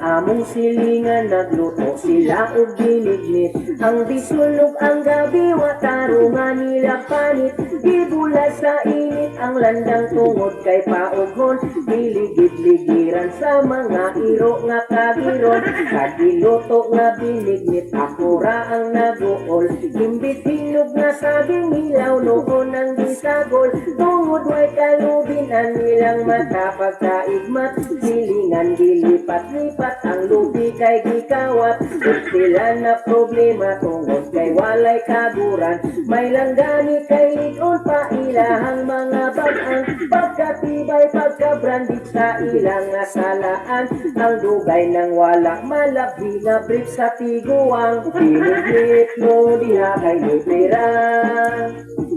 Among silingan nagluto sila og ginignit. Ang bisulog ang gabi wa tarungan nila panit. Gibulas sa init ang landang tungod kay paughon. Giligid-ligiran sa mga iro nga kagiron. Kagiluto nga binignit ako ra ang naguol. Imbit hinog nga sabing hilaw noon ang gisagol. Tungod way kalubinan nilang mata pagkaigmat. Silingan gilipat-lipat ang lubi kay gikawat. Ug sila na problema tungod kay walay kaguran. May langgani kay ligon pa ilahang mga bag-ang. Pagkatibay pagkabrandit sa ilang nasalaan. Ang dugay ng wala malabhi nga brief sa tiguang. Binignit mo diha kay librera.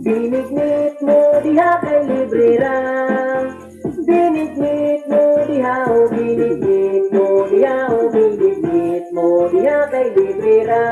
Binignit mo diha kay librera. Binignit mo diha o binignit mo diha o binignit mo diha kay librera.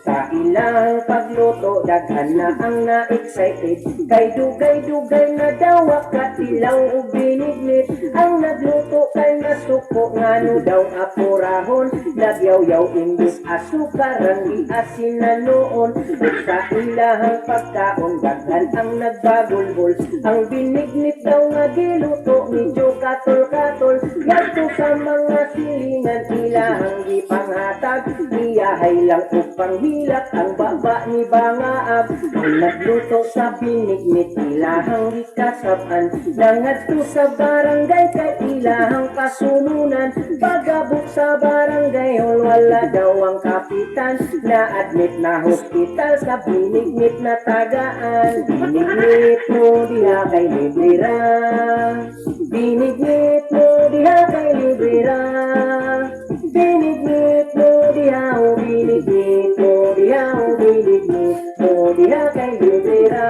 Sa ilang pagluto, daghan na ang na-excited. Kay dugay-dugay na daw katilaw o binignit. Ang nagluto kay nasuko nga no daw apurahon. Nagyaw-yaw imbis asukar ang iasin na noon. Ug sa ilahang pagkaon, daghan ang nagbagulbol. Ang binignit daw nga giluto, medyo katol-katol. Yato sa mga silingan, ilahang gipanghatag. Iyahay lang upang hilat ang baba ni Bangaab. Ang nagluto sa binignit, ilahang gikasaban. Nangadto sa barangay kay ilahang kasununan. Pagabot sa barangay, wala daw ang kapitan. Na-admit na hospital sa binignit na tagaan. Binignit mo diha kay librera. Binignit mo diha kay librera. Binignit mo diha o binignit mo diha o binignit mo diha kay librera.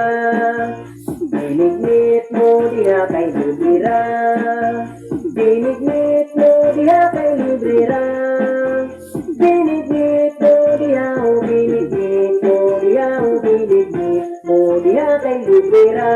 Binignit mo diha kay librera. Binignit mo diha kay librera. Binignit mo diha o binignit mo diha o binignit mo diha kay librera.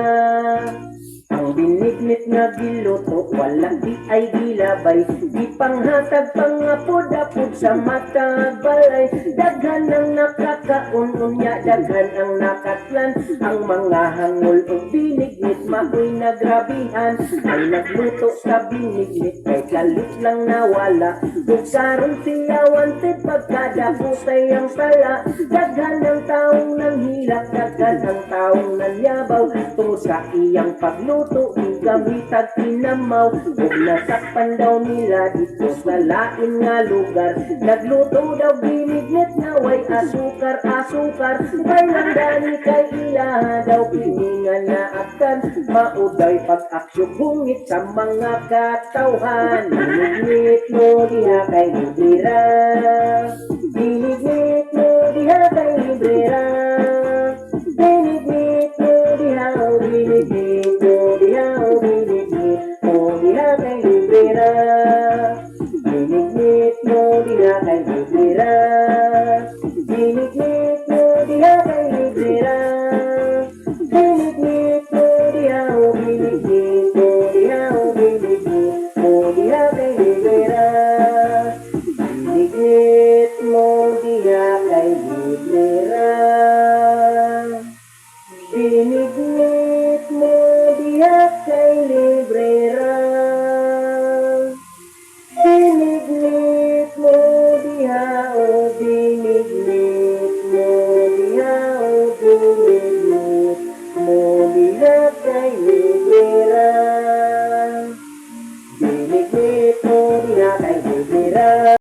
Ang binignit nga giluto, wala di ay gilabay. Di panghatag pangapod-apod sa mata balay. Daghan ang nakakaununya, daghan ang nakatlan. Ang mga hangol o binignit, maoy nagrabihan. Ang nagluto sa binignit, kay kalit lang nawala. Ug karon siya wanted, pagkadaputay ang sala. Daghan ang taong nanghilak, daghan ang taong nanyabaw. Tungod sa iyang pagluto, di gamitag pinamaw. Ug nasakpan daw nila dito sa lain nga lugar. Nagluto daw binignit na way asukar-asukar. Kay langgani kay ilaha daw piningan na aktan. Mauday pag-aksyon bungit sa mga katawhan. Binignit mo diha kay librera. Binignit mo diha kay librera. Binignit mo diha o binignit mo diha o binignit mo diha kay librera.